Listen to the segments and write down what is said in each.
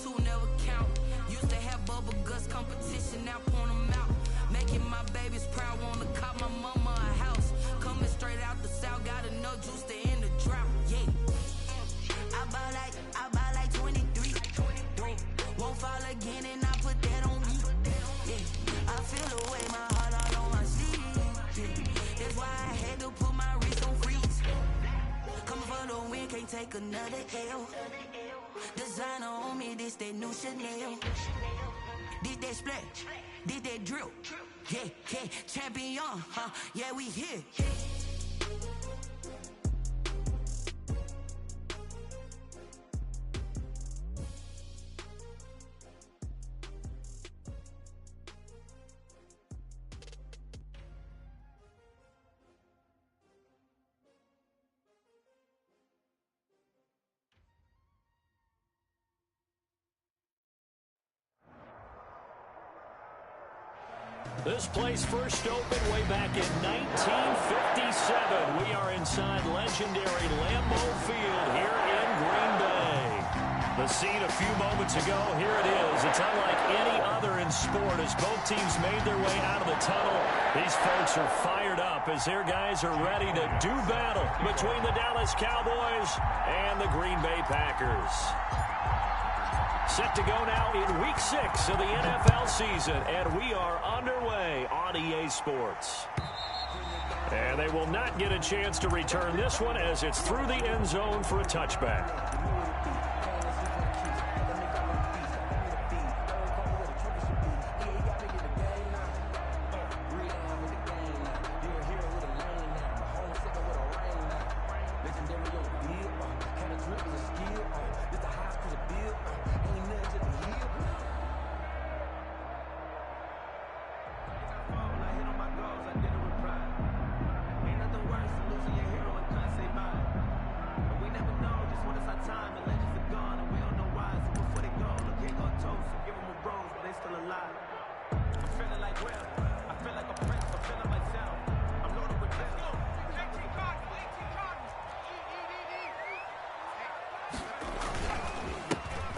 two never count. Used to have bubble guts competition, now point them out. Making my babies proud, wanna cop my mama a house. Coming straight out the south, got enough juice to end the drought. Yeah. I buy like 23. Won't fall again and I put that on me. Yeah. I feel the way, my heart all on my sleeve. Yeah. That's why I had to put my wrist on freeze. Coming for the win, can't take another L. Designer on me, this that new Chanel. This that splash, this that drill. Yeah, yeah, champion, huh? Yeah, we here. This place first opened way back in 1957. We are inside legendary Lambeau Field here in Green Bay. The scene a few moments ago, here it is. It's unlike any other in sport as both teams made their way out of the tunnel. These folks are fired up as their guys are ready to do battle between the Dallas Cowboys and the Green Bay Packers. Set to go now in Week 6 of the NFL season, and we are underway on EA Sports. And they will not get a chance to return this one as it's through the end zone for a touchback.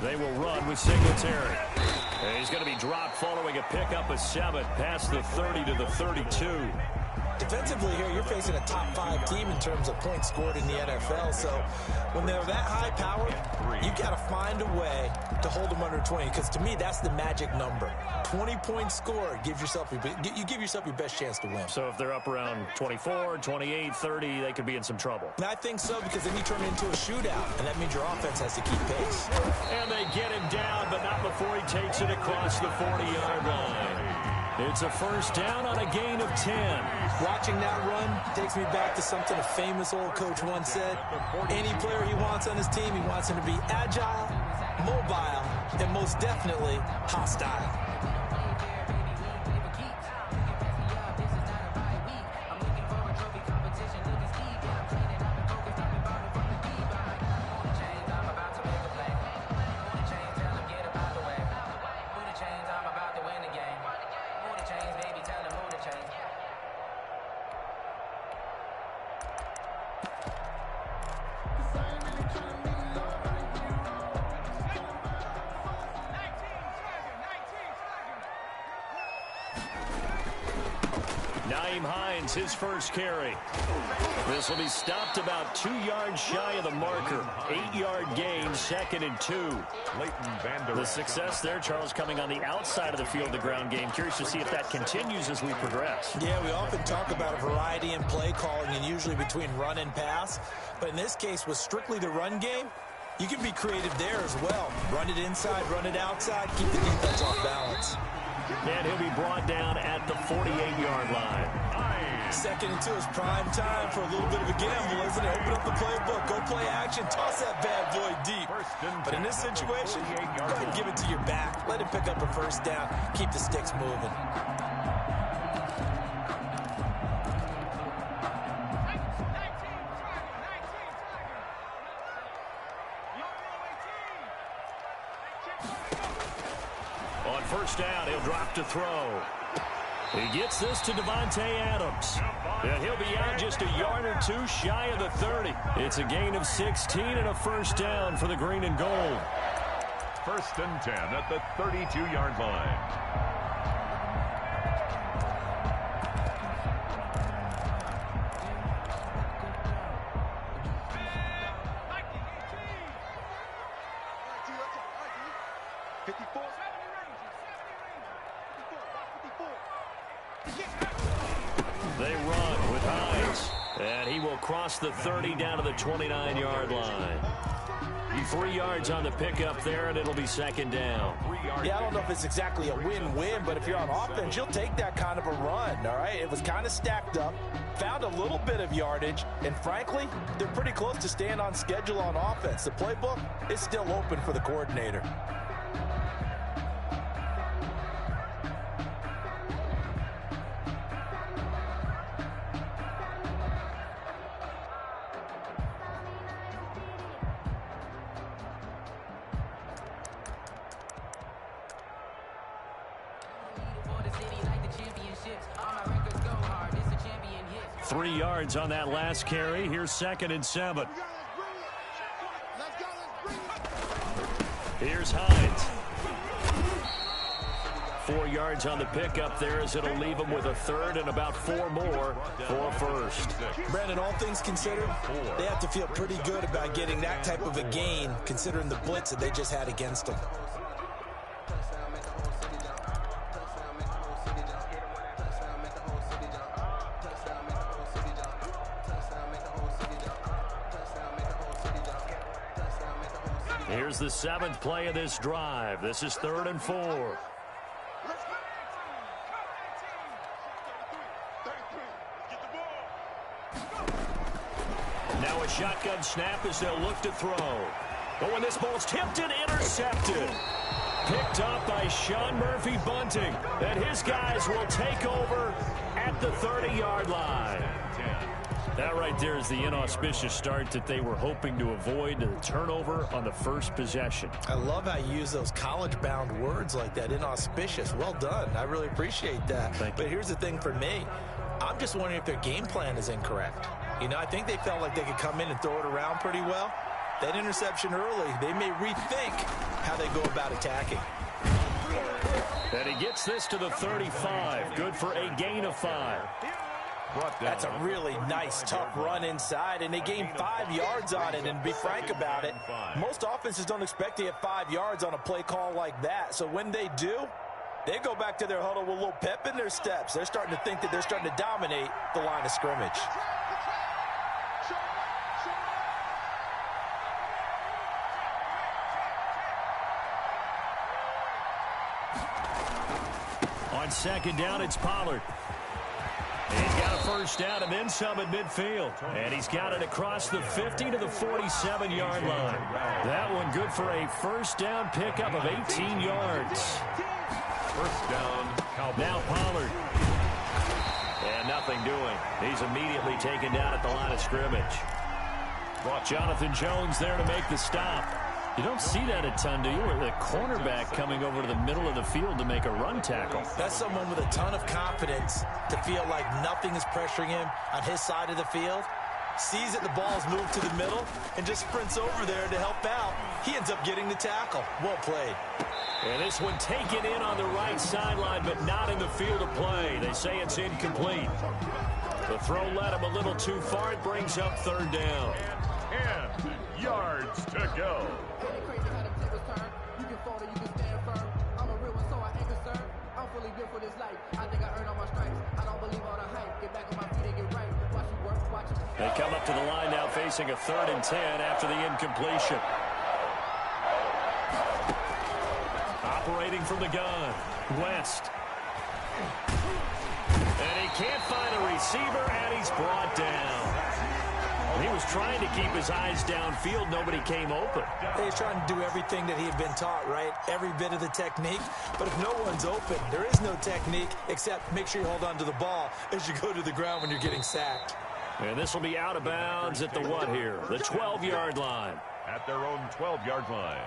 They will run with Singletary. And he's going to be dropped following a pickup of 7 past the 30 to the 32. Defensively here, you're facing a top-5 team in terms of points scored in the NFL. So when they're that high-powered, you've got to find a way to hold them under 20. Because to me, that's the magic number. 20 points scored, you give yourself your best chance to win. So if they're up around 24, 28, 30, they could be in some trouble. And I think so, because then you turn it into a shootout, and that means your offense has to keep pace. And they get him down, but not before he takes it across the 40-yard line. It's a first down on a gain of 10. Watching that run takes me back to something a famous old coach once said. Any player he wants on his team, he wants him to be agile, mobile, and most definitely hostile. His first carry. This will be stopped about 2 yards shy of the marker. 8-yard gain, 2nd and 2. The success there, Charles, coming on the outside of the field, the ground game. Curious to see if that continues as we progress. Yeah, we often talk about a variety in play calling and usually between run and pass. But in this case, with strictly the run game, you can be creative there as well. Run it inside, run it outside, keep the defense off balance. And he'll be brought down at the 48-yard line. 2nd and 2 is prime time for a little bit of a gamble, isn't it? Open up the playbook, go play action, toss that bad boy deep. But in this situation, go ahead and give it to your back. Let him pick up a first down. Keep the sticks moving. On first down, he'll drop to throw. He gets this to Devontae Adams. And he'll be out just a yard or 2 shy of the 30. It's a gain of 16 and a first down for the green and gold. first and 10 at the 32-yard line. They run with Hines, and he will cross the 30 down to the 29-yard line. 3 yards on the pickup there, and it'll be second down. Yeah, I don't know if it's exactly a win-win, but if you're on offense, you'll take that kind of a run, all right? It was kind of stacked up, found a little bit of yardage, and frankly, they're pretty close to staying on schedule on offense. The playbook is still open for the coordinator. Three yards on that last carry. Here's second and 7. Here's Hines. 4 yards on the pickup there as it'll leave him with a third and about 4 more for first. Brandon, all things considered, they have to feel pretty good about getting that type of a gain considering the blitz that they just had against them. Here's the 7th play of this drive. This is 3rd and 4. Now a shotgun snap as they'll look to throw. But when this ball's tipped and intercepted. Picked up by Sean Murphy Bunting. And his guys will take over at the 30-yard line. That right there is the inauspicious start that they were hoping to avoid, the turnover on the first possession. I love how you use those college-bound words like that, inauspicious. Well done. I really appreciate that. But here's the thing for me. I'm just wondering if their game plan is incorrect. You know, I think they felt like they could come in and throw it around pretty well. That interception early, they may rethink how they go about attacking. And he gets this to the 35. Good for a gain of 5. That's a really nice, tough run inside, and they gained 5 yards on it. And to be frank about it, most offenses don't expect to get 5 yards on a play call like that. So when they do, they go back to their huddle with a little pep in their steps. They're starting to think that they're starting to dominate the line of scrimmage. On second down, it's Pollard. He's got a first down and then some at midfield. And he's got it across the 50 to the 47-yard line. That one good for a first down pickup of 18 yards. First down, Cowboys. Now Pollard. And nothing doing. He's immediately taken down at the line of scrimmage. Jonathan Jones there to make the stop. You don't see that a ton, do you? Or the cornerback coming over to the middle of the field to make a run tackle. That's someone with a ton of confidence to feel like nothing is pressuring him on his side of the field. Sees that the ball's moved to the middle and just sprints over there to help out. He ends up getting the tackle. Well played. And this one taken in on the right sideline, but not in the field of play. They say it's incomplete. The throw led him a little too far. It brings up third down. 10 yards to go. They come up to the line now facing a 3rd and 10 after the incompletion. Operating from the gun, West. And he can't find a receiver, and he's brought down. He was trying to keep his eyes downfield. Nobody came open. He's trying to do everything that he had been taught, right? Every bit of the technique. But if no one's open, there is no technique except make sure you hold on to the ball as you go to the ground when you're getting sacked. And this will be out of bounds at the what here? The 12-yard line. At their own 12-yard line.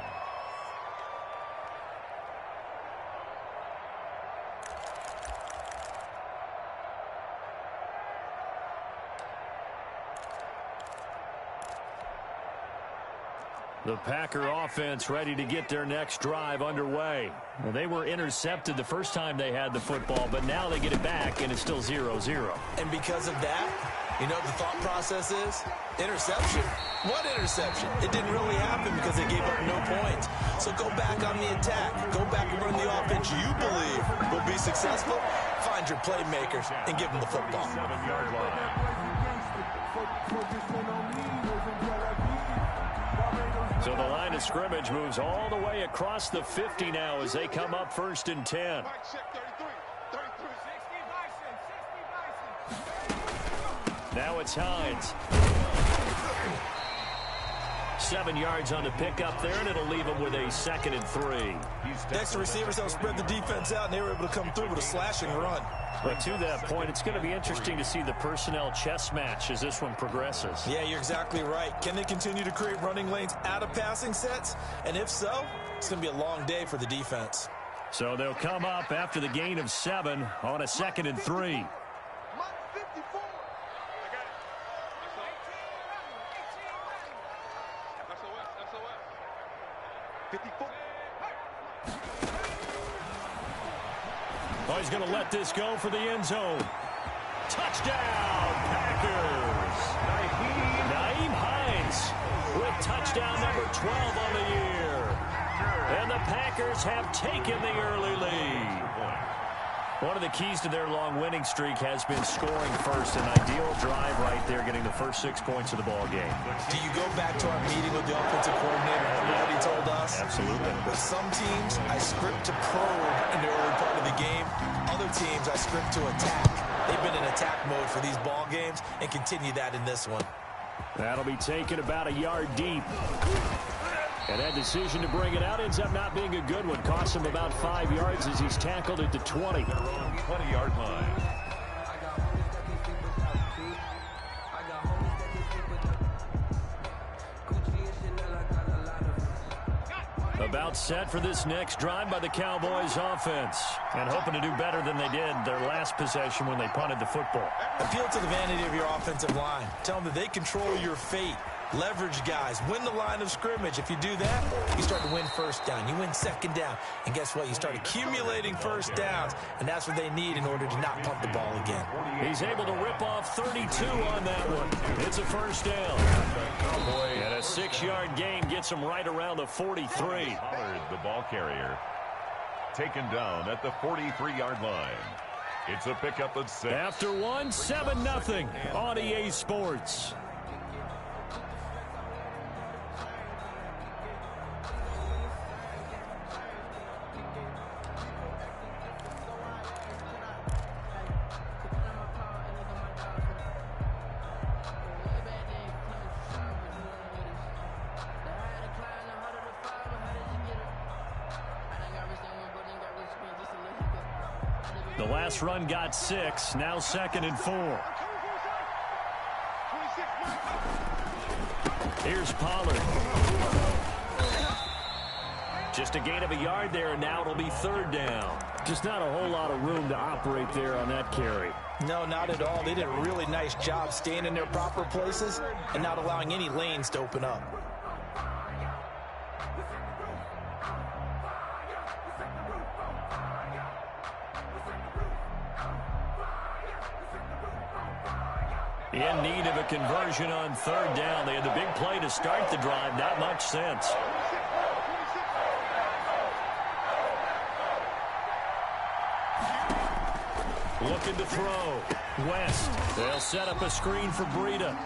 The Packer offense ready to get their next drive underway. Well, they were intercepted the first time they had the football, but now they get it back, and it's still 0-0. And because of that, you know what the thought process is? Interception. What interception? It didn't really happen because they gave up no points. So go back on the attack. Go back and run the offense you believe will be successful. Find your playmakers and give them the football. 7-yard line. So the line of scrimmage moves all the way across the 50 now as they come up 1st and 10. Now it's Hines. 7 yards on the pickup there, and it'll leave them with a 2nd and 3. Next, receivers help spread the defense out, and they were able to come through with a slashing run. But to that point, it's going to be interesting to see the personnel chess match as this one progresses. Yeah, you're exactly right. Can they continue to create running lanes out of passing sets? And if so, it's going to be a long day for the defense. So they'll come up after the gain of 7 on a 2nd and 3. Oh, he's going to let this go for the end zone. Touchdown, Packers. Nyheim Hines with touchdown number 12 on the year. And the Packers have taken the early lead. One of the keys to their long winning streak has been scoring first. An ideal drive right there, getting the first 6 points of the ball game. Do you go back to our meeting with the offensive coordinator and what he told us? Absolutely. With some teams, I script to probe in the early part of the game. Other teams, I script to attack. They've been in attack mode for these ball games and continue that in this one. That'll be taken about a yard deep. And that decision to bring it out ends up not being a good one. Costs him about 5 yards as he's tackled at the 20. 20-yard line. About set for this next drive by the Cowboys offense. And hoping to do better than they did their last possession when they punted the football. Appeal to the vanity of your offensive line. Tell them that they control your fate. Leverage guys. Win the line of scrimmage. If you do that, you start to win first down. You win second down. And guess what? You start accumulating first downs. And that's what they need in order to not punt the ball again. He's able to rip off 32 on that one. It's a first down. And a 6-yard gain gets him right around the 43. Pollard, the ball carrier, taken down at the 43-yard line. It's a pickup of 6. After one, 7-0 on EA Sports. The last run got 6, now 2nd and 4. Here's Pollard. Just a gain of a yard there, and now it'll be 3rd down. Just not a whole lot of room to operate there on that carry. No, not at all. They did a really nice job staying in their proper places and not allowing any lanes to open up. In need of a conversion on 3rd down. They had the big play to start the drive. Not much sense. Looking to throw. West. They'll set up a screen for Breida.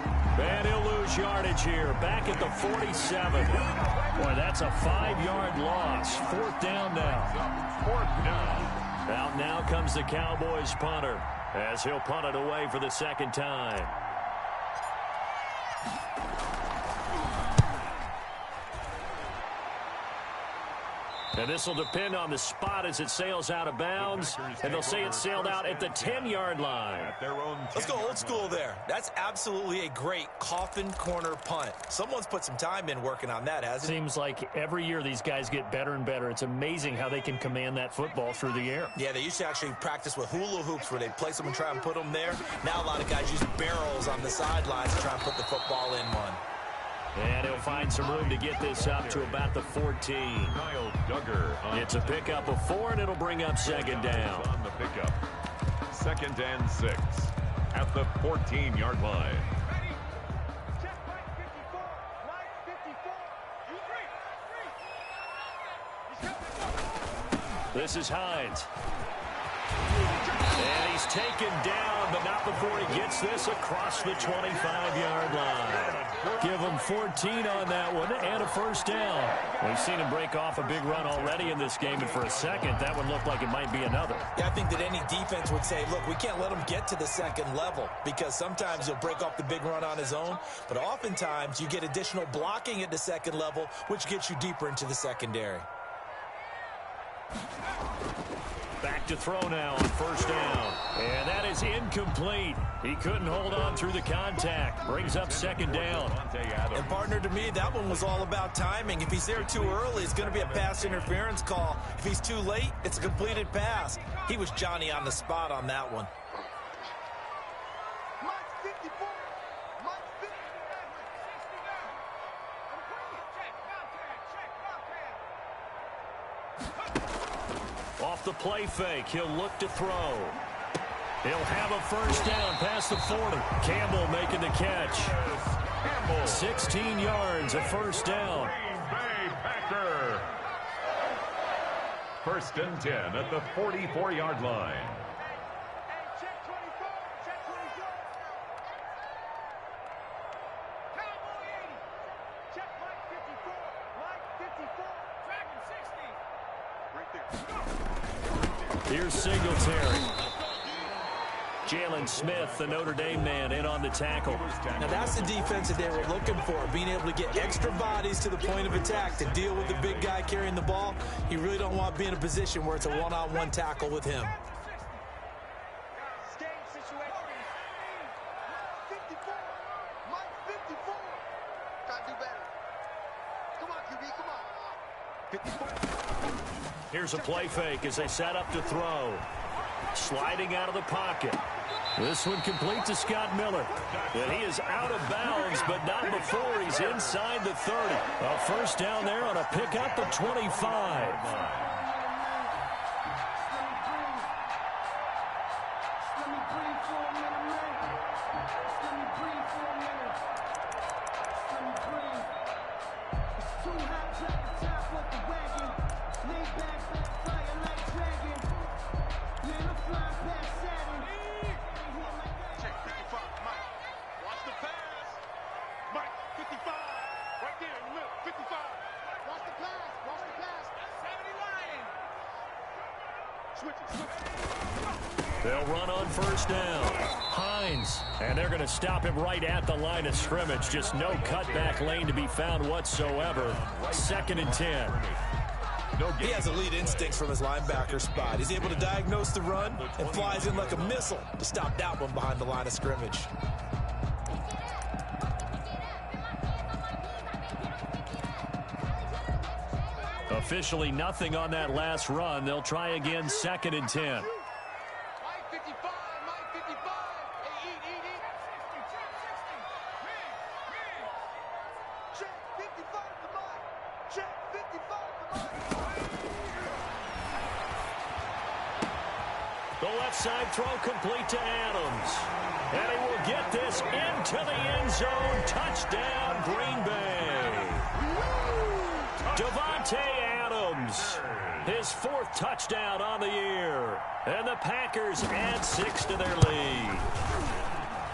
And he'll lose yardage here. Back at the 47. Boy, that's a 5-yard loss. 4th down now. 4th down. Out now comes the Cowboys punter, as he'll punt it away for the 2nd time. And this will depend on the spot as it sails out of bounds. And they'll say it sailed out at the 10-yard line. At their own 10. Let's go old school there. That's absolutely a great coffin corner punt. Someone's put some time in working on that, hasn't it? Seems like every year these guys get better and better. It's amazing how they can command that football through the air. Yeah, they used to actually practice with hula hoops where they place them and try and put them there. Now a lot of guys use barrels on the sidelines to try and put the football in one. And he'll find some room to get this up to about the 14. It's a pickup of 4, and it'll bring up second down. On the pickup. 2nd and 6 at the 14-yard line. This is Hines. And he's taken down, but not before he gets this across the 25-yard line. Give him 14 on that one and a first down. We've seen him break off a big run already in this game, and for a second, that one looked like it might be another. Yeah, I think that any defense would say, look, we can't let him get to the second level, because sometimes he'll break off the big run on his own, but oftentimes you get additional blocking at the second level, which gets you deeper into the secondary. Back to throw now on first down. And that is incomplete. He couldn't hold on through the contact. Brings up second down. And partner, to me, that one was all about timing. If he's there too early, it's going to be a pass interference call. If he's too late, it's a completed pass. He was Johnny on the spot on that one. Off the play fake, he'll look to throw. He'll have a first down past the 40. Campbell making the catch. 16 yards, a first down. Green Bay Packer. 1st and 10 at the 44-yard line. Here's Singletary. Jalen Smith, the Notre Dame man, in on the tackle. Now that's the defense that they were looking for, being able to get extra bodies to the point of attack to deal with the big guy carrying the ball. You really don't want to be in a position where it's a one-on-one tackle with him. Here's a play fake as they set up to throw. Sliding out of the pocket. This one complete to Scott Miller. And he is out of bounds, but not before he's inside the 30. A first down there on a pickup of 25. They'll run on first down. Hines. And they're going to stop him right at the line of scrimmage. Just no cutback lane to be found whatsoever. 2nd and 10. He has elite instincts from his linebacker spot. He's able to diagnose the run and flies in like a missile to stop that one behind the line of scrimmage. Officially nothing on that last run. They'll try again 2nd and 10. The left side throw complete to Adams. And he will get this into the end zone. Touchdown, Green Bay. Devontae Adams, his 4th touchdown on the year. And the Packers add 6 to their lead.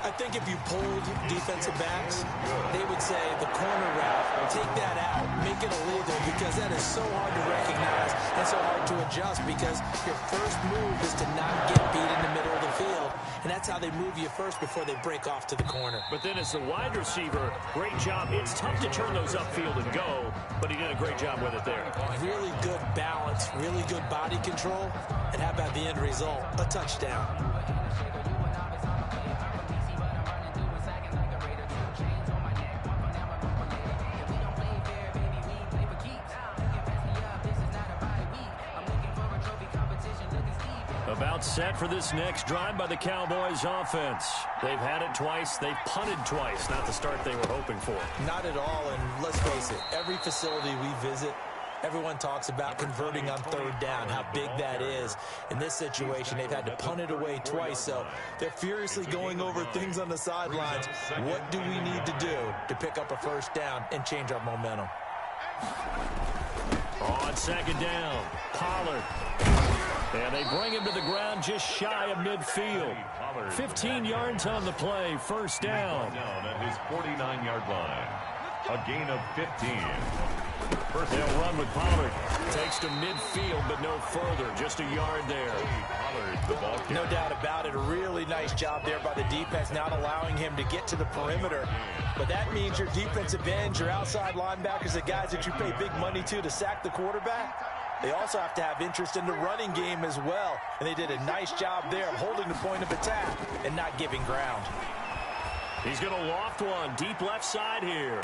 I think if you polled defensive backs, they would say the corner route, take that out, make it illegal, because that is so hard to recognize and so hard to adjust, because your first move is to not get beat in the middle of the field, and that's how they move you first before they break off to the corner. But then as the wide receiver, great job. It's tough to turn those upfield and go, but he did a great job with it there. Really good balance, really good body control, and how about the end result? A touchdown. About set for this next drive by the Cowboys offense. They've had it twice. They've punted twice. Not the start they were hoping for. Not at all, and let's face it, every facility we visit, everyone talks about converting on third down, how big that is. In this situation, they've had to punt it away twice, so they're furiously going over things on the sidelines. What do we need to do to pick up a first down and change our momentum? On second down, Pollard. And they bring him to the ground just shy of midfield. 15 yards on the play, first down. Down at his 49-yard line. A gain of 15. They'll run with Pollard. Takes to midfield, but no further. Just a yard there. No doubt about it. A really nice job there by the defense, not allowing him to get to the perimeter. But that means your defensive ends, your outside linebackers, the guys that you pay big money to sack the quarterback, they also have to have interest in the running game as well. And they did a nice job there of holding the point of attack and not giving ground. He's going to loft one deep left side here.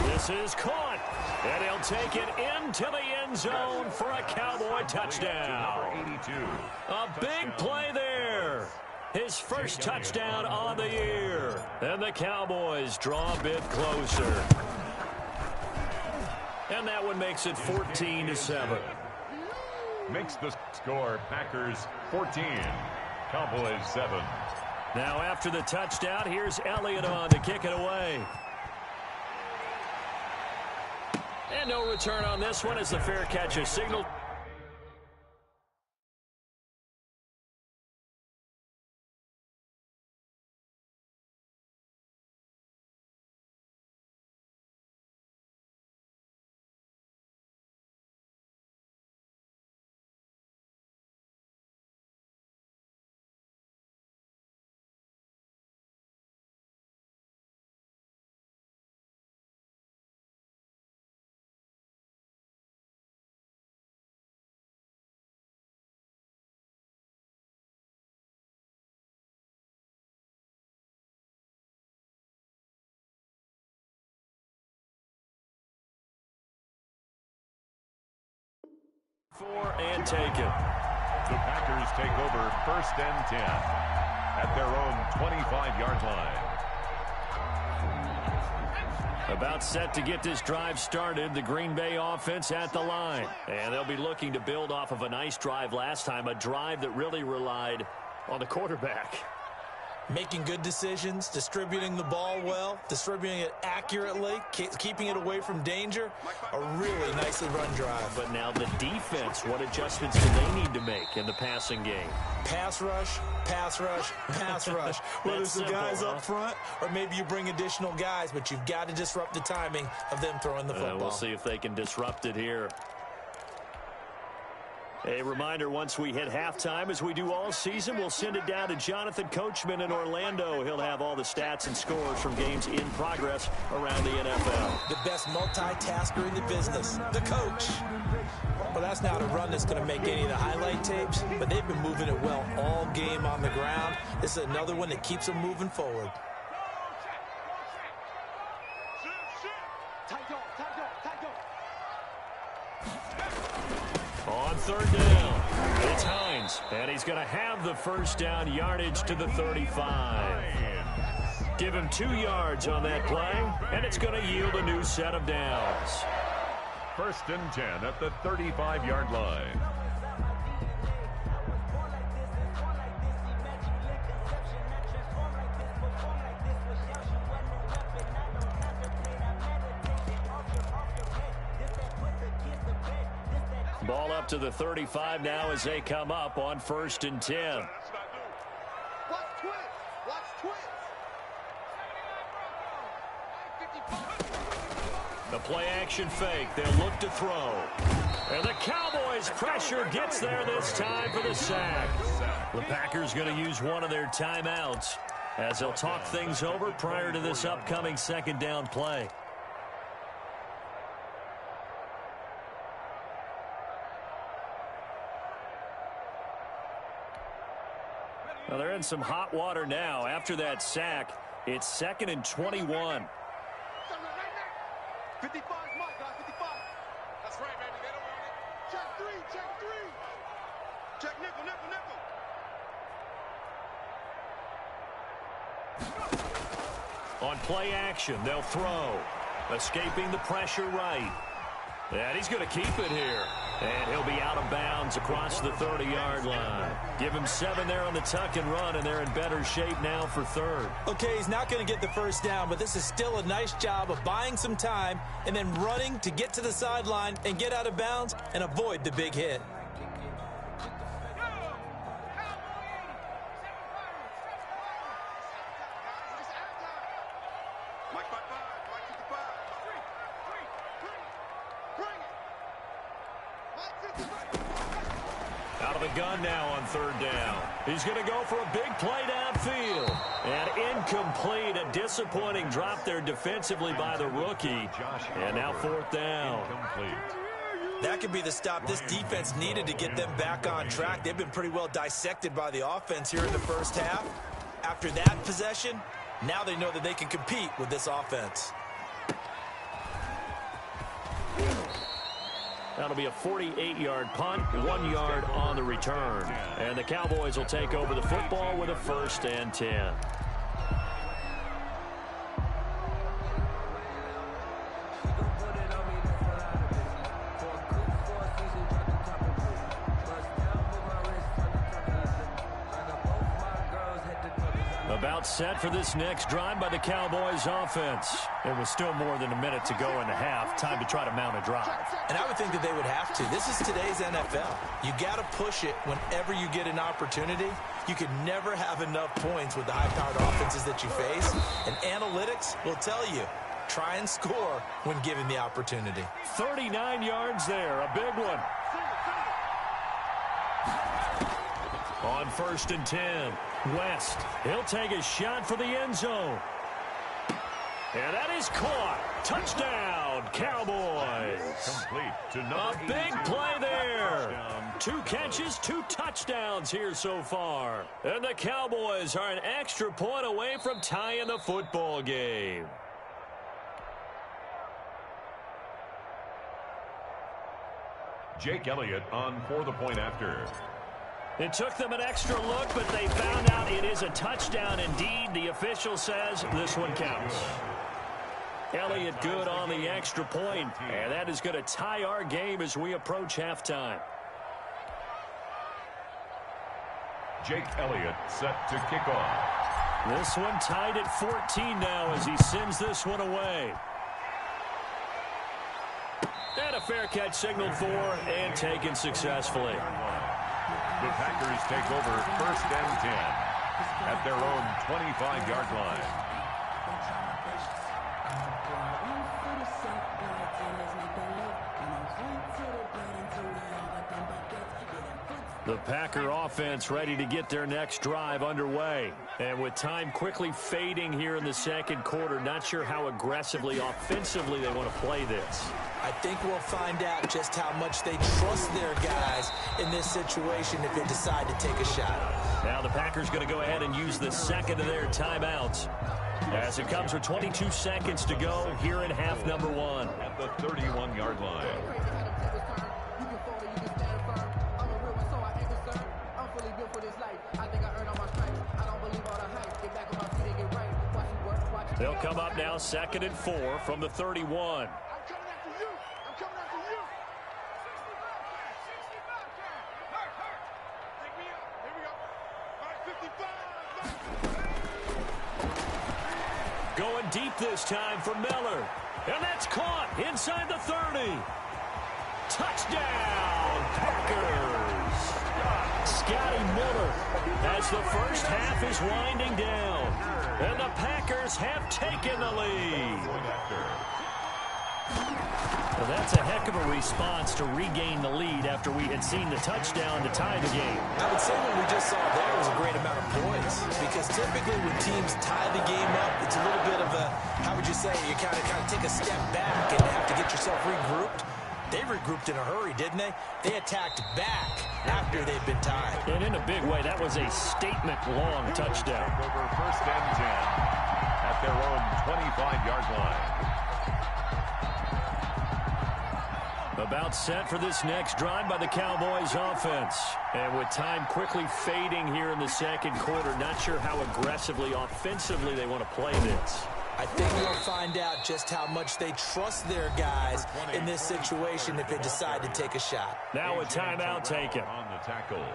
This is caught, and he'll take it into the end zone for a Cowboy touchdown. A big play there. His first touchdown on the year. And the Cowboys draw a bit closer. And that one makes it 14-7. Makes the score Packers 14, Cowboys 7. Now after the touchdown, here's Elliott on to kick it away. And no return on this one as the fair catch is signaled. And take it. The Packers take over first and 10 at their own 25-yard line. About set to get this drive started. The Green Bay offense at the line. And they'll be looking to build off of a nice drive last time, a drive that really relied on the quarterback. Making good decisions, distributing the ball well, distributing it accurately, keeping it away from danger. A really nicely run drive. But now the defense, what adjustments do they need to make in the passing game? Pass rush, pass rush, pass rush. Whether it's the guys up front or maybe you bring additional guys, but you've got to disrupt the timing of them throwing the football. We'll see if they can disrupt it here. A reminder, once we hit halftime, as we do all season, we'll send it down to Jonathan Coachman in Orlando. He'll have all the stats and scores from games in progress around the NFL. The best multitasker in the business, the coach. Well, that's not a run that's going to make any of the highlight tapes, but they've been moving it well all game on the ground. This is another one that keeps them moving forward. On third down, it's Hines, and he's going to have the first down yardage to the 35. Give him 2 yards on that play, and it's going to yield a new set of downs. First and 10 at the 35-yard line. Ball up to the 35 now as they come up on first and 10. The play action fake. They'll look to throw. And the Cowboys pressure gets there this time for the sack. The Packers going to use one of their timeouts as they'll talk things over prior to this upcoming second down play. Well, they're in some hot water now. After that sack, it's 2nd and 21. 55 mark, guys, 55. That's right, baby. They don't want it. Check three. Check nickel. On play action, they'll throw. Escaping the pressure right. And he's going to keep it here. And he'll be out of bounds across the 30-yard line. Give him 7 there on the tuck and run, and they're in better shape now for third. Okay, he's not going to get the first down, but this is still a nice job of buying some time and then running to get to the sideline and get out of bounds and avoid the big hit. Out of the gun now on third down. He's going to go for a big play downfield. And incomplete. A disappointing drop there defensively by the rookie. And now fourth down. That could be the stop this defense needed to get them back on track. They've been pretty well dissected by the offense here in the first half. After that possession, now they know that they can compete with this offense. That'll be a 48-yard punt, 1 yard on the return. And the Cowboys will take over the football with a 1st and 10. About set for this next drive by the Cowboys offense. There was still more than a minute to go in the half. Time to try to mount a drive. And I would think that they would have to. This is today's NFL. You got to push it whenever you get an opportunity. You can never have enough points with the high-powered offenses that you face. And analytics will tell you, try and score when given the opportunity. 39 yards there, a big one. On 1st and 10, West. He'll take a shot for the end zone. And that is caught. Touchdown, Cowboys. A big play there. 2 catches, 2 touchdowns here so far. And the Cowboys are an extra point away from tying the football game. Jake Elliott on for the point after. It took them an extra look, but they found out it is a touchdown indeed. The official says this one counts. Elliott good on the extra point, and that is going to tie our game as we approach halftime. Jake Elliott set to kick off. This one tied at 14 now as he sends this one away. And a fair catch signaled for and taken successfully. The Packers take over 1st and 10 at their own 25-yard line. The Packer offense ready to get their next drive underway. And with time quickly fading here in the second quarter, not sure how aggressively, offensively they want to play this. I think we'll find out just how much they trust their guys in this situation if they decide to take a shot. Now the Packers going to go ahead and use the second of their timeouts as it comes with 22 seconds to go here in half number 1. At the 31-yard line. They'll come up now 2nd and 4 from the 31. Going deep this time for Miller. And that's caught inside the 30. Touchdown, Packers. Scotty Miller as the first half is winding down. And the Packers have taken the lead. Well, that's a heck of a response to regain the lead after we had seen the touchdown to tie the game. I would say what we just saw there was a great amount of poise, because typically when teams tie the game up, it's a little bit of a, how would you say, you kind of take a step back and have to get yourself regrouped. They regrouped in a hurry, didn't they? They attacked back after they'd been tied. And in a big way, that was a statement-long touchdown. Over 1st and 10 at their own 25-yard line. About set for this next drive by the Cowboys offense. And with time quickly fading here in the second quarter, not sure how aggressively, offensively they want to play this. I think we'll find out just how much they trust their guys in this situation if they decide to take a shot. Now a timeout taken.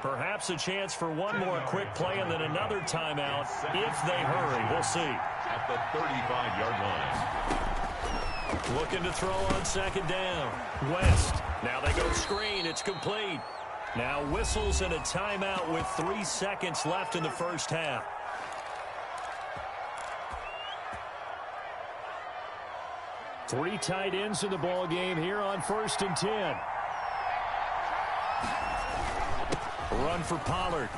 Perhaps a chance for one more quick play and then another timeout if they hurry. We'll see. At the 35-yard line. Looking to throw on second down. West. Now they go screen. It's complete. Now whistles and a timeout with 3 seconds left in the first half. Three tight ends in the ball game here on 1st and 10. Run for Pollard.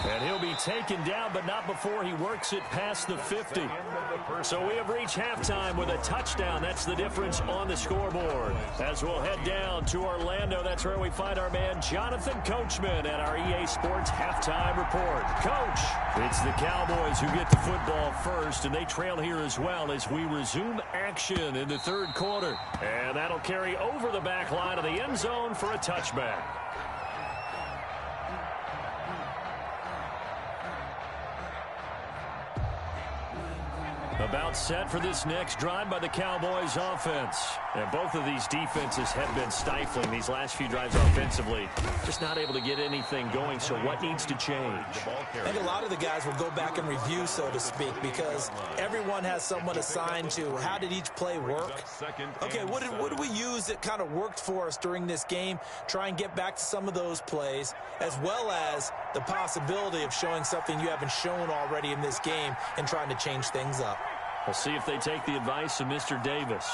And he'll be taken down, but not before he works it past the 50. So we have reached halftime with a touchdown. That's the difference on the scoreboard. As we'll head down to Orlando, that's where we find our man Jonathan Coachman at our EA Sports Halftime Report. Coach, it's the Cowboys who get the football first, and they trail here as well as we resume action in the third quarter. And that'll carry over the back line of the end zone for a touchback. About set for this next drive by the Cowboys offense. And both of these defenses have been stifling these last few drives offensively. Just not able to get anything going, so what needs to change? I think a lot of the guys will go back and review, so to speak, because everyone has someone assigned to how did each play work. Okay, what did we use that kind of worked for us during this game? Try and get back to some of those plays, as well as the possibility of showing something you haven't shown already in this game and trying to change things up. We'll see if they take the advice of Mr. Davis.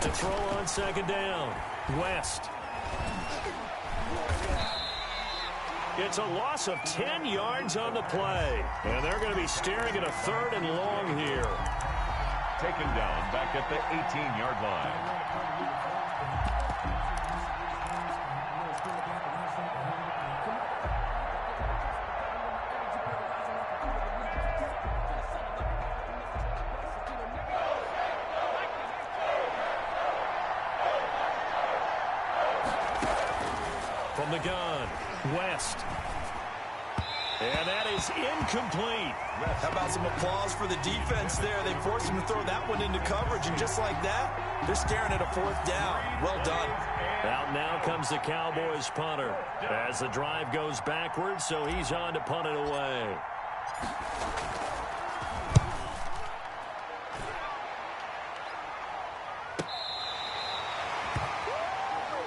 To throw on second down. West. It's a loss of 10 yards on the play. And they're going to be staring at a 3rd and long here. Taken down back at the 18-yard line. From the gun, West. And that is incomplete. How about some applause for the defense there? They forced him to throw that one into coverage, and just like that, they're staring at a 4th down. Well done. Out now comes the Cowboys punter as the drive goes backwards, so he's on to punt it away.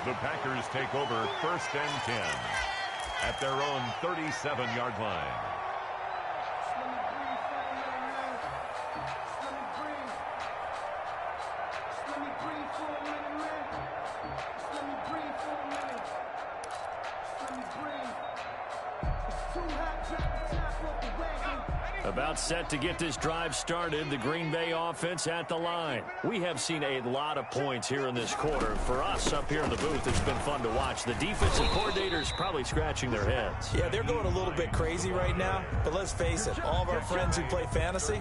The Packers take over 1st and 10 at their own 37-yard line. About set to get this drive started, the Green Bay offense at the line. We have seen a lot of points here in this quarter. For us up here in the booth, it's been fun to watch. The defensive coordinators probably scratching their heads. Yeah, they're going a little bit crazy right now, but let's face it, all of our friends who play fantasy,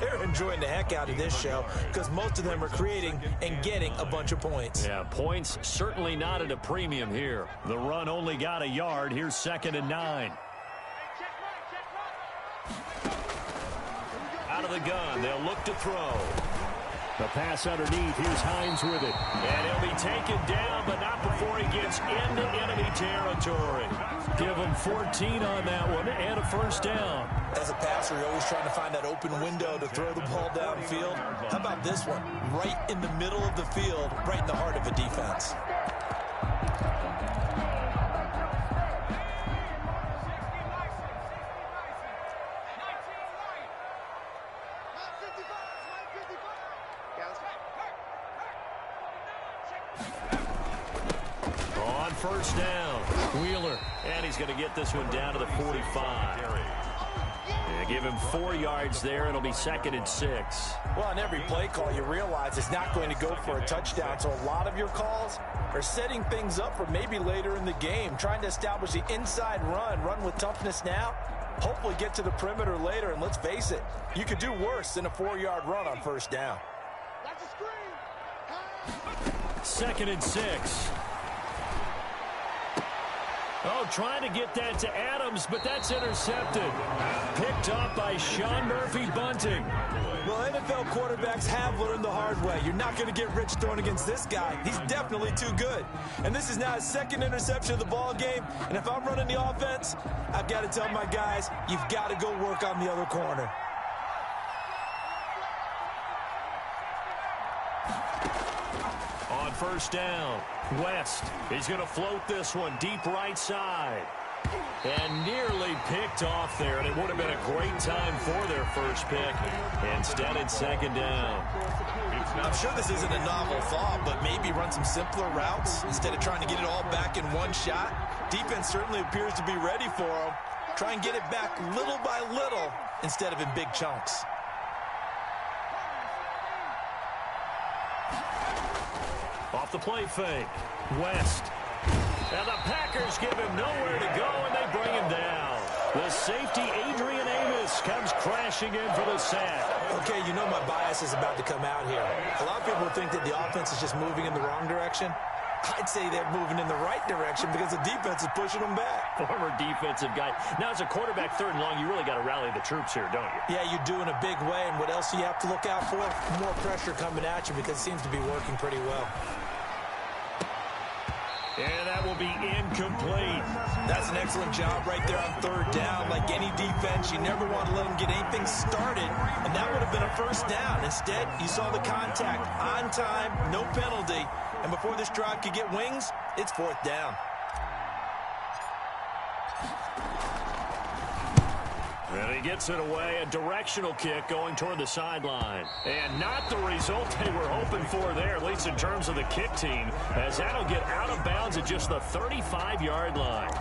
they're enjoying the heck out of this show because most of them are creating and getting a bunch of points. Yeah, points certainly not at a premium here. The run only got a yard. Here's 2nd and 9. Out of the gun, they'll look to throw. The pass underneath, here's Hines with it. And he'll be taken down, but not before he gets into enemy territory. Give him 14 on that one and a 1st down. As a passer, you're always trying to find that open window to throw the ball downfield. How about this one? Right in the middle of the field, right in the heart of a defense. On 1st down, Wheeler. And he's going to get this one down to the 45. Yeah, give him 4 yards there. It'll be 2nd and 6. Well, on every play call, you realize it's not going to go for a touchdown. So a lot of your calls are setting things up for maybe later in the game, trying to establish the inside run with toughness now, hopefully get to the perimeter later. And let's face it, you could do worse than a 4-yard run on 1st down. 2nd and 6. Oh, trying to get that to Adams, but that's intercepted. Picked up by Sean Murphy-Bunting. Well, NFL quarterbacks have learned the hard way. You're not going to get rich throwing against this guy. He's definitely too good. And this is now his 2nd interception of the ball game. And if I'm running the offense, I've got to tell my guys, you've got to go work on the other corner. On 1st down, West is going to float this one deep right side. And nearly picked off there, and it would have been a great time for their first pick. Instead, it's 2nd down. I'm sure this isn't a novel thought, but maybe run some simpler routes instead of trying to get it all back in one shot. Defense certainly appears to be ready for him. Try and get it back little by little instead of in big chunks. Off the play fake, West. And the Packers give him nowhere to go, and they bring him down. The safety, Adrian Amos, comes crashing in for the sack. Okay, you know my bias is about to come out here. A lot of people think that the offense is just moving in the wrong direction. I'd say they're moving in the right direction because the defense is pushing them back. Former defensive guy. Now, as a quarterback 3rd and long, you really got to rally the troops here, don't you? Yeah, you do in a big way. And what else do you have to look out for? More pressure coming at you because it seems to be working pretty well. And that will be incomplete. That's an excellent job right there on 3rd down. Like any defense, you never want to let them get anything started, and that would have been a 1st down. Instead, you saw the contact on time, no penalty, and before this drive could get wings, it's 4th down. And he gets it away, a directional kick going toward the sideline. And not the result they were hoping for there, at least in terms of the kick team, as that'll get out of bounds at just the 35-yard line.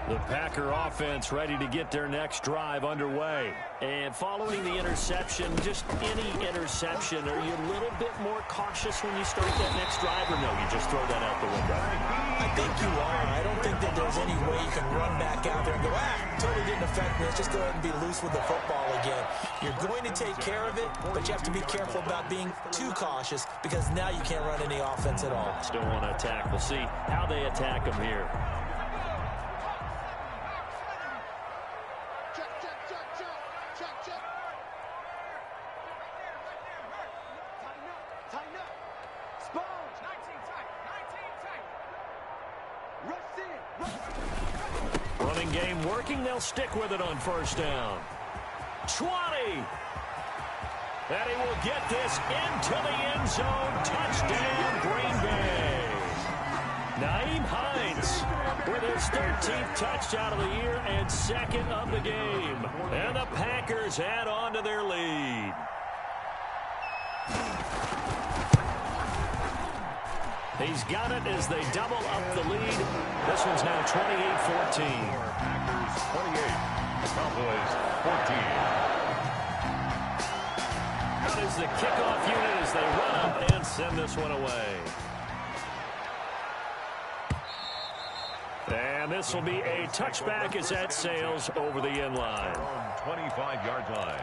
The Packer offense ready to get their next drive underway. And following the interception, just any interception, are you a little bit more cautious when you start that next drive, or no, you just throw that out the window? I think you are. I don't think that there's any way you can run back out there and go, totally didn't affect me. Let's just go ahead and be loose with the football again. You're going to take care of it, but you have to be careful about being too cautious because now you can't run any offense at all. Still want to attack. We'll see how they attack them here. Running game working. They'll stick with it on 1st down. 20. And he will get this into the end zone. Touchdown, Green Bay. Nyheim Hines with his 13th touchdown of the year and 2nd of the game. And the Packers add on to their lead. He's got it as they double up the lead. This one's now 28-14. Packers 28, Cowboys 14. Out is the kickoff unit as they run up and send this one away. And this will be a touchback as that sails over the end line. 25-yard line.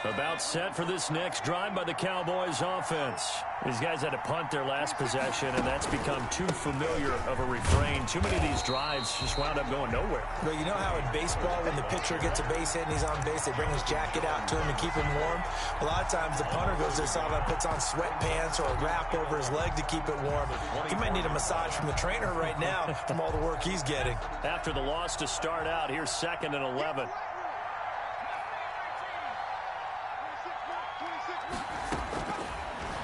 About set for this next drive by the Cowboys offense. These guys had to punt their last possession, and that's become too familiar of a refrain. Too many of these drives just wound up going nowhere. Well, you know how in baseball, when the pitcher gets a base hit and he's on base, they bring his jacket out to him to keep him warm? A lot of times the punter goes to the sideline, puts on sweatpants or a wrap over his leg to keep it warm. He might need a massage from the trainer right now from all the work he's getting. After the loss to start out, here's 2nd and 11.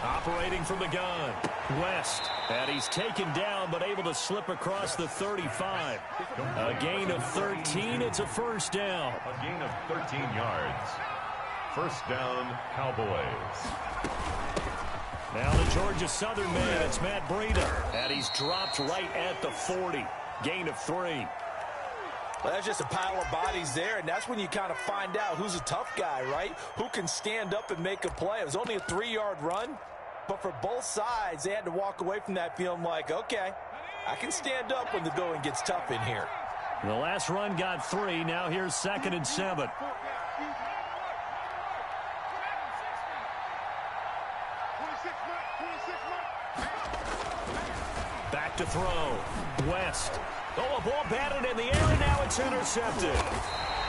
Operating from the gun, West, and he's taken down but able to slip across the 35. A gain of 13, it's a 1st down. A gain of 13 yards. 1st down, Cowboys. Now the Georgia Southern man, it's Matt Breida, and he's dropped right at the 40. Gain of 3. Well, that's just a pile of bodies there, and that's when you kind of find out who's a tough guy, right? Who can stand up and make a play. It was only a 3-yard run, but for both sides, they had to walk away from that feeling like, okay, I can stand up when the going gets tough in here. The last run got 3. Now here's 2nd and 7. Back to throw. West. Oh, a ball batted in the air, and now it's intercepted.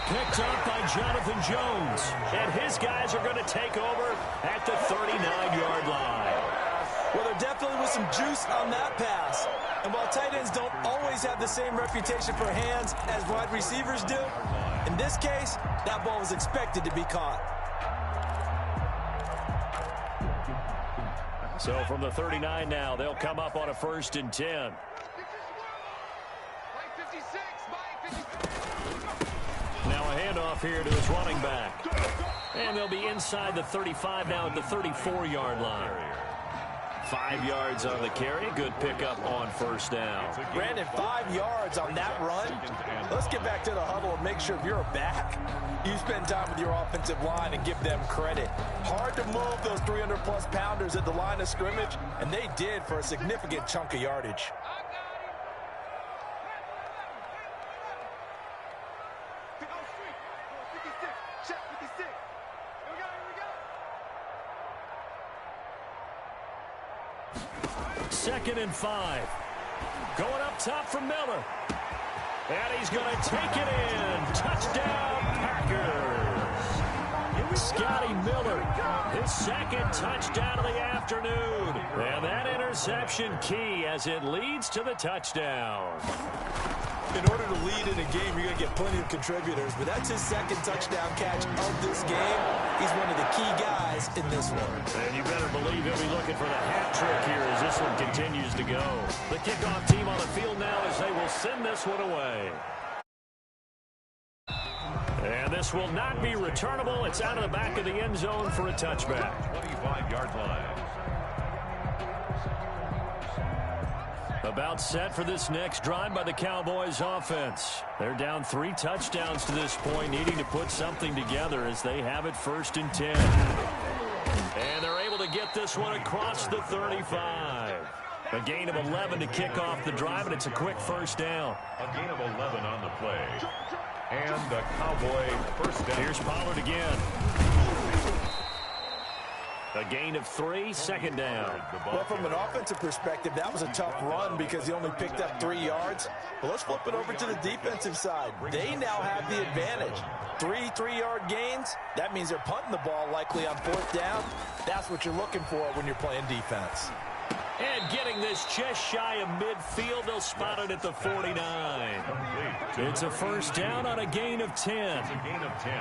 Picked up by Jonathan Jones. And his guys are going to take over at the 39-yard line. Well, there definitely was some juice on that pass. And while tight ends don't always have the same reputation for hands as wide receivers do, in this case, that ball was expected to be caught. So from the 39 now, they'll come up on a 1st and 10. Now a handoff here to his running back. And they'll be inside the 35 now at the 34-yard line. 5 yards on the carry. Good pickup on 1st down. Brandon, 5 yards on that run. Let's get back to the huddle and make sure if you're a back, you spend time with your offensive line and give them credit. Hard to move those 300-plus pounders at the line of scrimmage, and they did for a significant chunk of yardage. Second and 5. Going up top for Miller. And he's going to take it in. Touchdown, Packers. Scotty Miller, his 2nd touchdown of the afternoon. And that interception key as it leads to the touchdown. In order to lead in a game, you're going to get plenty of contributors, but that's his 2nd touchdown catch of this game. He's one of the key guys in this one. And you better believe he'll be looking for the hat trick here as this one continues to go. The kickoff team on the field now as they will send this one away. And this will not be returnable. It's out of the back of the end zone for a touchback. 25-yard line. About set for this next drive by the Cowboys offense. They're down 3 touchdowns to this point, needing to put something together as they have it 1st and 10. And they're able to get this one across the 35. A gain of 11 to kick off the drive, and it's a quick 1st down. A gain of 11 on the play. And the Cowboy 1st down. Here's Pollard again. A gain of 3, 2nd down. Well, from an offensive perspective, that was a tough run because he only picked up 3 yards. But let's flip it over to the defensive side. They now have the advantage. 3 3-yard gains. That means they're punting the ball likely on 4th down. That's what you're looking for when you're playing defense. And getting this just shy of midfield, they'll spot it at the 49. It's a 1st down on a gain of 10. It's a gain of 10.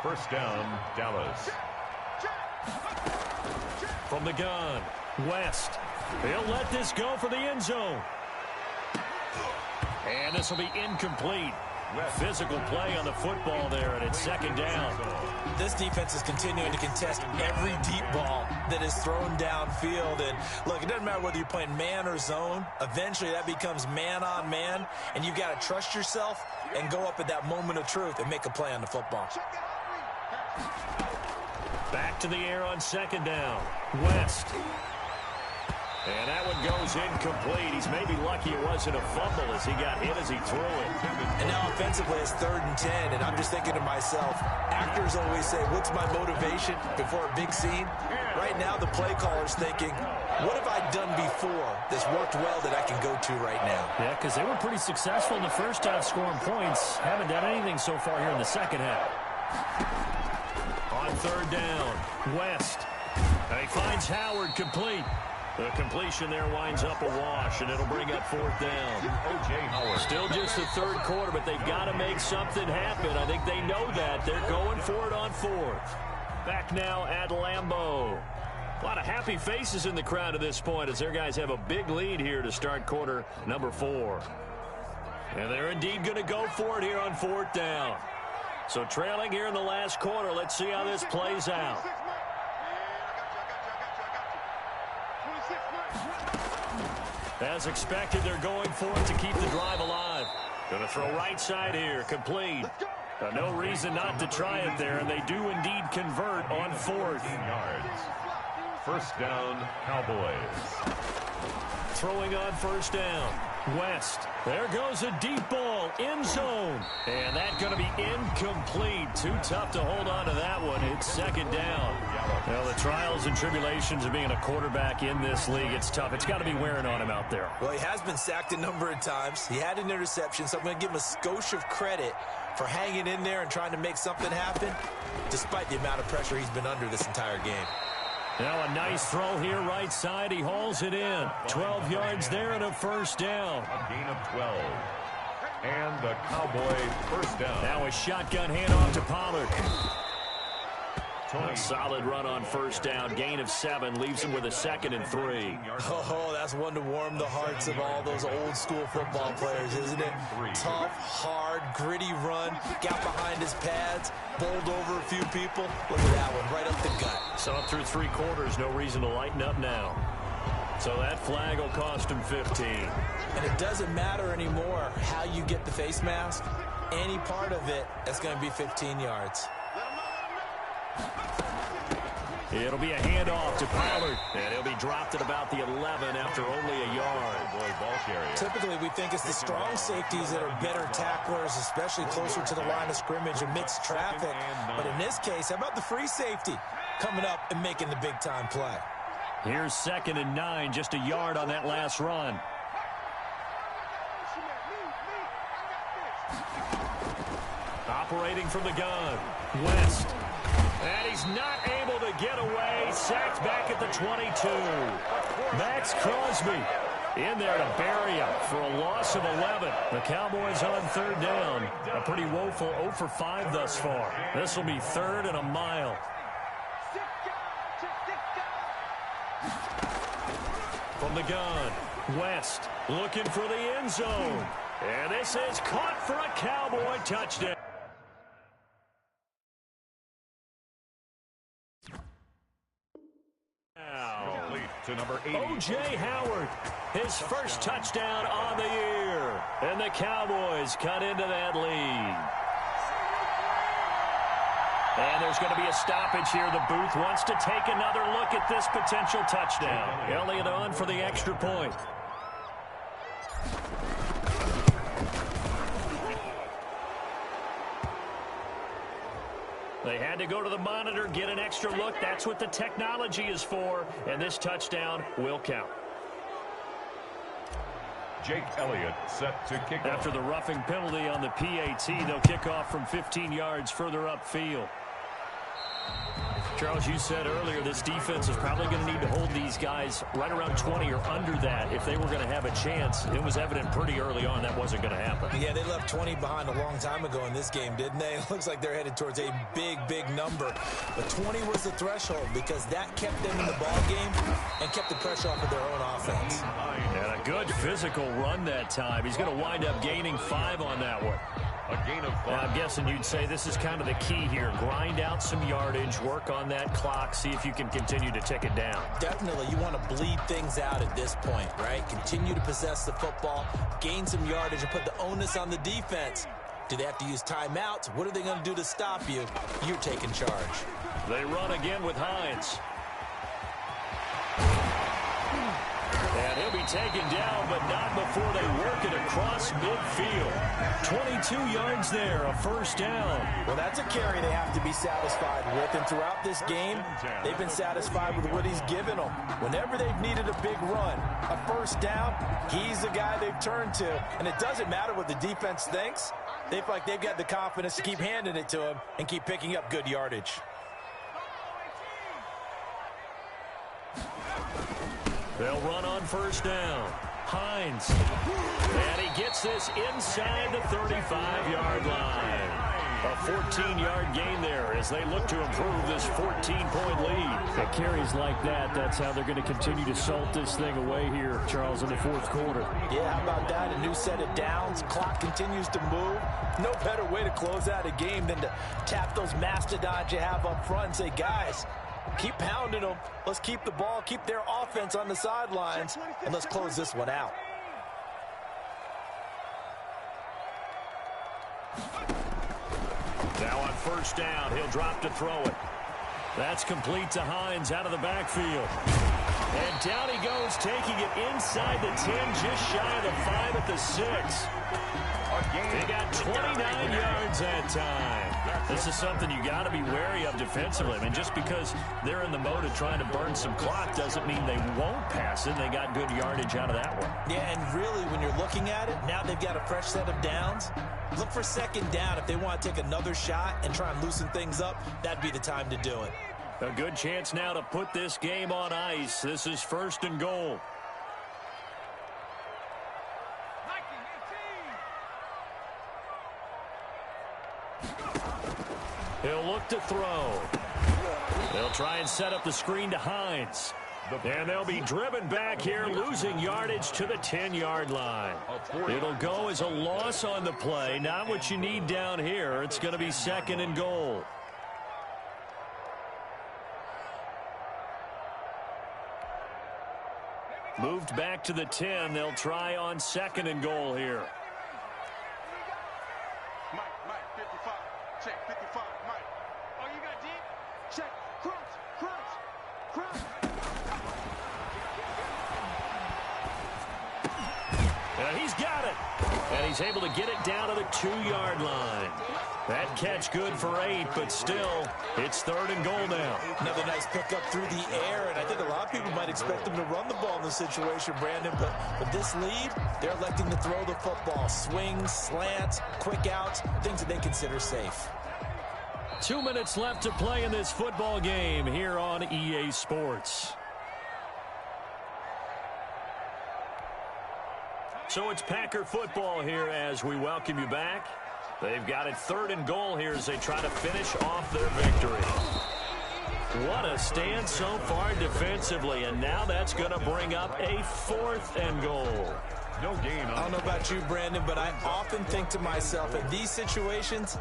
1st down, Dallas. From the gun, West. He'll let this go for the end zone. And this will be incomplete. Physical play on the football there, and it's 2nd down. This defense is continuing to contest every deep ball that is thrown downfield. And look, it doesn't matter whether you're playing man or zone. Eventually, that becomes man on man, and you got to trust yourself and go up at that moment of truth and make a play on the football. Back to the air on 2nd down. West. And that one goes incomplete. He's maybe lucky it wasn't a fumble as he got hit as he threw it. And now offensively it's 3rd and 10, and I'm just thinking to myself, actors always say, what's my motivation before a big scene? Right now the play caller's thinking, what have I done before that's worked well that I can go to right now? Yeah, because they were pretty successful in the 1st half scoring points. Haven't done anything so far here in the 2nd half. On 3rd down, West. And he finds Howard complete. The completion there winds up a wash, and it'll bring up 4th down. O.J. Howard. Still just the 3rd quarter, but they've got to make something happen. I think they know that. They're going for it on 4th. Back now at Lambeau. A lot of happy faces in the crowd at this point as their guys have a big lead here to start quarter number 4. And they're indeed going to go for it here on 4th down. So trailing here in the last quarter. Let's see how this plays out. As expected, they're going for it to keep the drive alive. Going to throw right side here, complete. No reason not to try it there, and they do indeed convert on 4th. Yards. 1st down, Cowboys. Throwing on first down. West. There goes a deep ball. End zone. And that's going to be incomplete. Too tough to hold on to that one. It's second down. Well, the trials and tribulations of being a quarterback in this league, it's tough. It's got to be wearing on him out there. Well, he has been sacked a number of times. He had an interception, so I'm going to give him a skosh of credit for hanging in there and trying to make something happen, despite the amount of pressure he's been under this entire game. Now a nice throw here right side. He hauls it in. 12 yards there and a first down. A gain of 12. And the Cowboy first down. Now a shotgun handoff to Pollard. A solid run on first down. Gain of 7 leaves him with a 2nd and 3. Oh, that's one to warm the hearts of all those old school football players, isn't it? Tough, hard, gritty run. Got behind his pads, bowled over a few people. Look at that one, right up the gut. Saw it through 3 quarters. No reason to lighten up now. So that flag will cost him 15. And it doesn't matter anymore how you get the face mask. Any part of it, that's going to be 15 yards. It'll be a handoff to Pollard, and he'll be dropped at about the 11 after only a yard. Typically, we think it's the strong safeties that are better tacklers, especially closer to the line of scrimmage amidst traffic. But in this case, how about the free safety coming up and making the big-time play? Here's 2nd and 9, just a yard on that last run. Operating from the gun, West. And he's not able to get away. Sacked back at the 22. Max Crosby in there to bury him for a loss of 11. The Cowboys on 3rd down. A pretty woeful 0 for 5 thus far. This will be 3rd and a mile. From the gun, West looking for the end zone. And this is caught for a Cowboy touchdown. To number 80. O.J. Howard, his first touchdown on the year. And the Cowboys cut into that lead. And there's going to be a stoppage here. The booth wants to take another look at this potential touchdown. Elliott on for the extra point. They had to go to the monitor, get an extra look. That's what the technology is for. And this touchdown will count. Jake Elliott set to kick off. After the roughing penalty on the PAT, they'll kick off from 15 yards further upfield. Charles, you said earlier this defense is probably going to need to hold these guys right around 20 or under that if they were going to have a chance. It was evident pretty early on that wasn't going to happen. Yeah, they left 20 behind a long time ago in this game, didn't they? It looks like they're headed towards a big, big number. But 20 was the threshold because that kept them in the ball game and kept the pressure off of their own offense. And a good physical run that time. He's going to wind up gaining 5 on that one. A gain of 5. Now, I'm guessing you'd say this is kind of the key here. Grind out some yardage, work on that clock, see if you can continue to tick it down. Definitely. You want to bleed things out at this point, right? Continue to possess the football, gain some yardage, and put the onus on the defense. Do they have to use timeouts? What are they going to do to stop you? You're taking charge. They run again with Hines. And he'll be taken down, but not before they work it across midfield. 22 yards there, a first down. Well, that's a carry they have to be satisfied with. And throughout this game, they've been satisfied with what he's given them. Whenever they've needed a big run, a first down, he's the guy they've turned to. And it doesn't matter what the defense thinks. They feel like they've got the confidence to keep handing it to him and keep picking up good yardage. They'll run on first down. Hines. And he gets this inside the 35-yard line. A 14-yard gain there as they look to improve this 14-point lead. At carries like that, that's how they're going to continue to salt this thing away here, Charles, in the fourth quarter. Yeah, how about that? A new set of downs. Clock continues to move. No better way to close out a game than to tap those mastodons you have up front and say, guys, keep pounding them. Let's keep the ball, keep their offense on the sidelines, and let's close this one out. Now on first down, he'll drop to throw it. That's complete to Hines out of the backfield. And down he goes, taking it inside the 10, just shy of the 5 at the 6. They got 29 yards that time. This is something you got to be wary of defensively. I mean, just because they're in the mode of trying to burn some clock doesn't mean they won't pass it. They got good yardage out of that one. Yeah, and really, when you're looking at it, now they've got a fresh set of downs. Look for second down. If they want to take another shot and try and loosen things up, that'd be the time to do it. A good chance now to put this game on ice. This is 1st and goal. He'll look to throw. They'll try and set up the screen to Hines. And they'll be driven back here, losing yardage to the 10-yard line. It'll go as a loss on the play. Not what you need down here. It's going to be 2nd and goal. Moved back to the 10. They'll try on 2nd and goal here. Mike, 55. Check, 55, Mike. Oh, you got deep? Check. Crunch. And he's got it. And he's able to get it down to the 2-yard line. That catch good for 8, but still, it's 3rd and goal now. Another nice pickup through the air, and I think a lot of people might expect them to run the ball in this situation, Brandon, but with this lead, they're electing to throw the football. Swings, slants, quick outs, things that they consider safe. 2 minutes left to play in this football game here on EA Sports. So it's Packer football here as we welcome you back. They've got it 3rd and goal here as they try to finish off their victory. What a stand so far defensively, and now that's going to bring up a 4th and goal. No gain on. I don't know about you, Brandon, but I often think to myself, in these situations,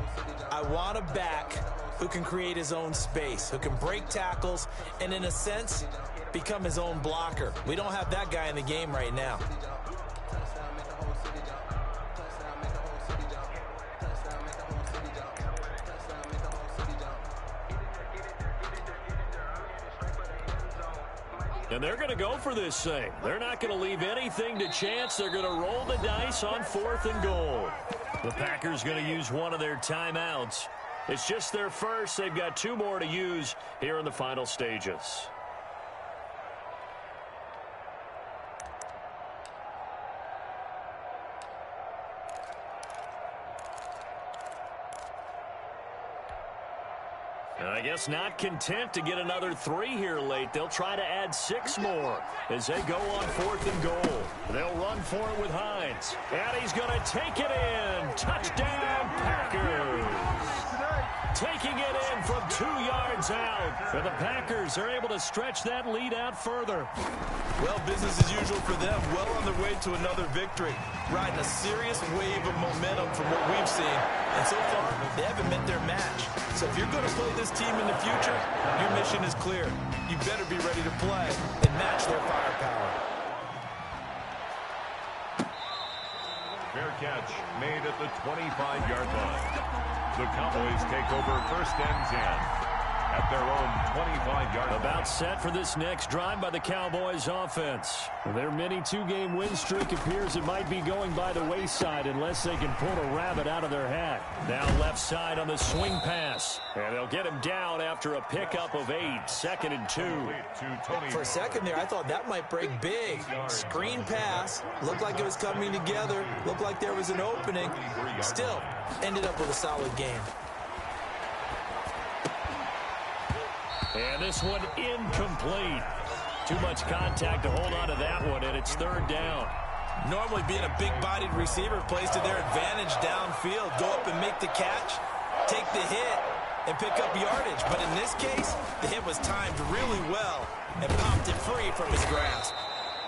I want a back who can create his own space, who can break tackles, and in a sense, become his own blocker. We don't have that guy in the game right now. And they're going to go for this thing. They're not going to leave anything to chance. They're going to roll the dice on 4th and goal. The Packers going to use one of their timeouts. It's just their first. They've got 2 more to use here in the final stages. I guess not content to get another 3 here late. They'll try to add 6 more as they go on 4th and goal. They'll run for it with Hines. And he's going to take it in. Touchdown, Packers. Taking it in from 2 yards out. And the Packers are able to stretch that lead out further. Well, business as usual for them. Well on their way to another victory. Riding a serious wave of momentum from what we've seen. And so far, they haven't met their match. So if you're going to play this team in the future, your mission is clear. You better be ready to play and match their firepower. Fair catch made at the 25-yard line. The Cowboys take over 1st and 10 at their own 25-yard line. About set for this next drive by the Cowboys offense. Their mini 2-game win streak appears it might be going by the wayside unless they can pull a rabbit out of their hat. Now left side on the swing pass. And they'll get him down after a pickup of 8. 2nd and 2. For a second there, I thought that might break big. Screen pass. Looked like it was coming together. Looked like there was an opening. Still, ended up with a solid game. And this one incomplete. Too much contact to hold on to that one, and it's 3rd down. Normally being a big-bodied receiver plays to their advantage downfield. Go up and make the catch, take the hit, and pick up yardage. But in this case, the hit was timed really well and popped it free from his grasp.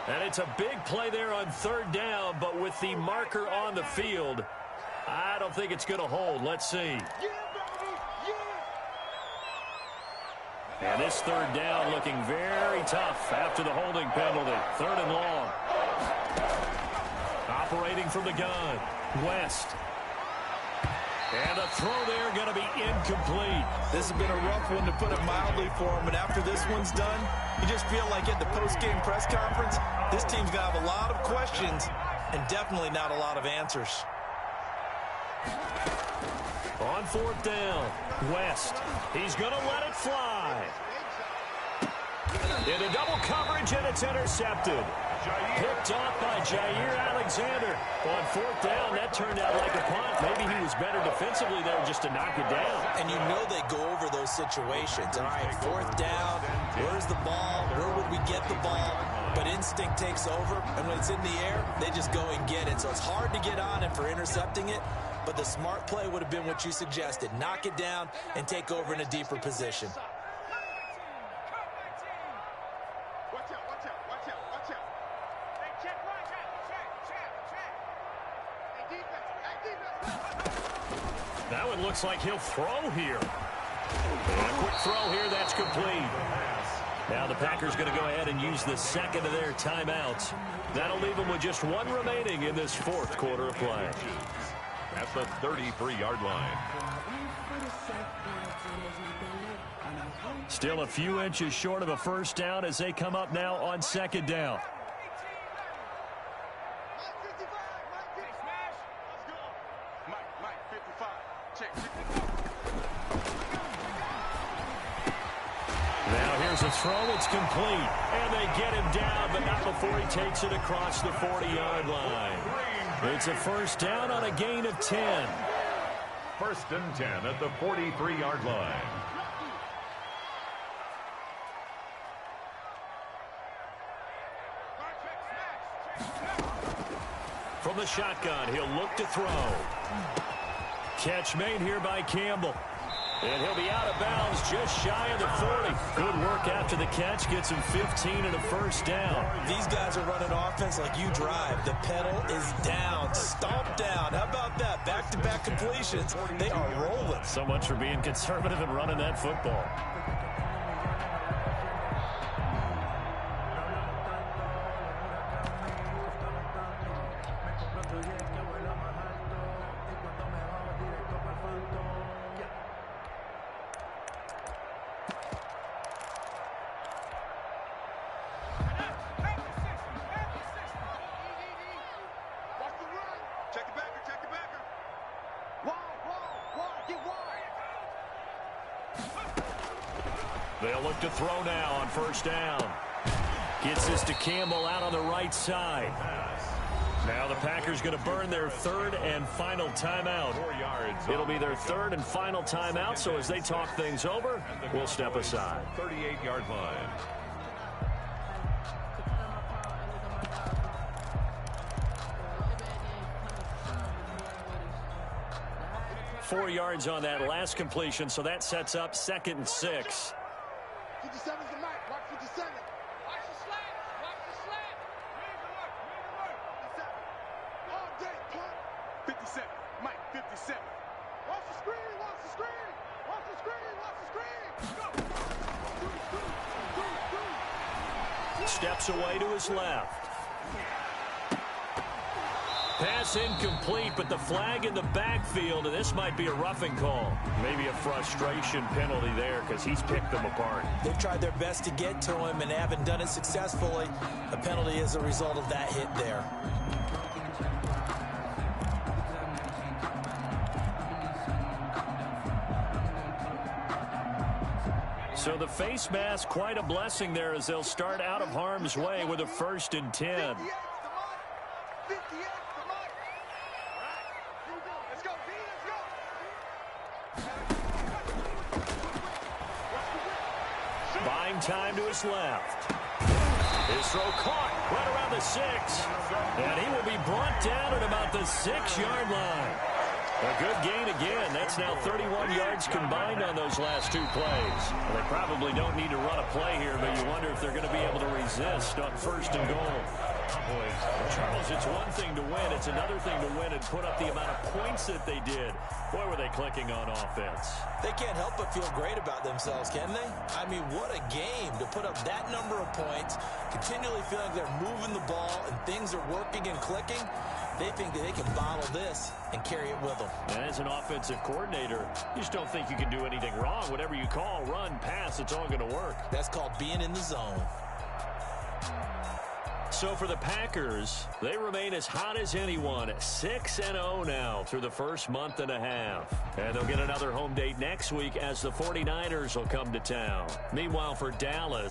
And it's a big play there on 3rd down, but with the marker on the field, I don't think it's going to hold. Let's see. And this 3rd down looking very tough after the holding penalty. 3rd and long. Operating from the gun. West. And the throw there going to be incomplete. This has been a rough one, to put it mildly, for him. And after this one's done, you just feel like at the post-game press conference, this team's going to have a lot of questions and definitely not a lot of answers. On fourth down, West. He's going to let it fly. Into double coverage, and it's intercepted. Picked off by Jair Alexander. On fourth down, that turned out like a punt. Maybe he was better defensively there just to knock it down. And you know they go over those situations. All right, fourth down, where's the ball? Where would we get the ball? But instinct takes over, and when it's in the air, they just go and get it. So it's hard to get on him for intercepting it, but the smart play would have been what you suggested. Knock it down and take over in a deeper position. Now it looks like he'll throw here. And a quick throw here, that's complete. Now the Packers going to go ahead and use the second of their timeouts. That'll leave them with just one remaining in this fourth quarter of play. At the 33-yard line. Still a few inches short of a first down as they come up now on second down. Now here's a throw. It's complete. And they get him down, but not before he takes it across the 40-yard line. It's a first down on a gain of 10. First and 10 at the 43-yard line. From the shotgun, he'll look to throw. Catch made here by Campbell. And he'll be out of bounds just shy of the 40. Good work after the catch. Gets him 15 and a first down. These guys are running offense like you drive. The pedal is down. Stomp down. How about that? Back-to-back completions. They are rolling. So much for being conservative and running that football. They'll look to throw now on first down. Gets this to Campbell out on the right side. Now the Packers going to burn their third and final timeout. It'll be their third and final timeout, so as they talk things over, we'll step aside. 38-yard line. Four yards on that last completion, so that sets up 2nd and 6. 57's the mic. Watch 57. Watch the slant. Watch the slant. All day, punt. 57. Mike, 57. Watch the screen. Watch the screen. Watch the screen. Watch the screen. Go. Steps away to his left. Pass incomplete, but the flag in the backfield, and this might be a roughing call. Maybe a frustration penalty there because he's picked them apart. They've tried their best to get to him and haven't done it successfully. A penalty is a result of that hit there. So the face mask, quite a blessing there as they'll start out of harm's way with a 1st and 10. Buying time to his left. His throw caught right around the 6. And he will be brought down at about the 6-yard line. A good gain again. That's now 31 yards combined on those last 2 plays. Well, they probably don't need to run a play here, but you wonder if they're going to be able to resist on 1st and goal. Charles, it's one thing to win. It's another thing to win and put up the amount of points that they did. Boy, were they clicking on offense. They can't help but feel great about themselves, can they? I mean, what a game to put up that number of points, continually feeling like they're moving the ball and things are working and clicking. They think that they can bottle this and carry it with them. And as an offensive coordinator, you just don't think you can do anything wrong. Whatever you call, run, pass, it's all going to work. That's called being in the zone. So for the Packers, they remain as hot as anyone, 6-0 now through the first month and a half. And they'll get another home date next week as the 49ers will come to town. Meanwhile, for Dallas,